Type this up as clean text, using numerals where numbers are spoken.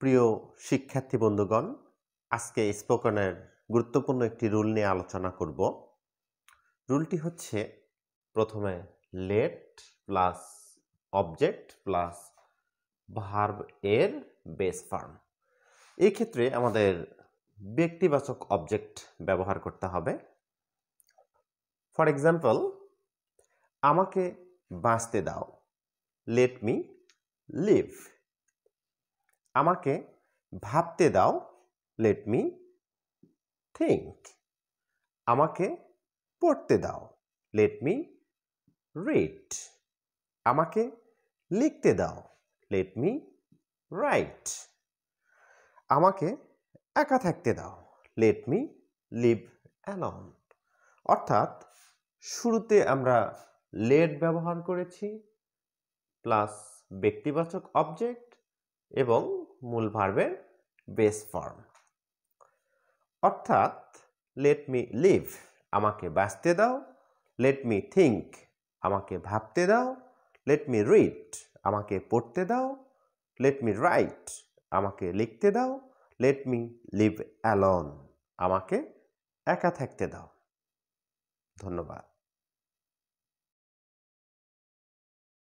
প্রিয় শিক্ষার্থী বন্ধুগণ, আজকে স্পোকেনের গুরুত্বপূর্ণ একটি রুল নিয়ে আলোচনা করব। রুলটি হচ্ছে প্রথমে let plus object plus verb এর বেস ফর্ম। এই ক্ষেত্রে আমাদের ব্যক্তিবাচক অবজেক্ট ব্যবহার করতে হবে। ফর এক্সাম্পল, আমাকে বাঁচতে দাও, লেট মি লিভ। আমাকে ভাবতে দাও, লেট মি থিঙ্ক। আমাকে পড়তে দাও, লেট মি রিড। আমাকে লিখতে দাও, লেট মি রাইট। আমাকে একা থাকতে দাও, লেট মি লিভ অ্যালোন। অর্থাৎ শুরুতে আমরা লেট ব্যবহার করেছি প্লাস ব্যক্তিবাচক অবজেক্ট এবং মূল ভার্বের বেস ফর্ম। অর্থাৎ লেট মি লিভ, আমাকে বাঁচতে দাও, লেট মি থিঙ্ক, আমাকে ভাবতে দাও, লেট মি রিড, আমাকে পড়তে দাও, লেট মি রাইট, আমাকে লিখতে দাও, লেট মি লিভ অ্যালোন, আমাকে একা থাকতে দাও। ধন্যবাদ।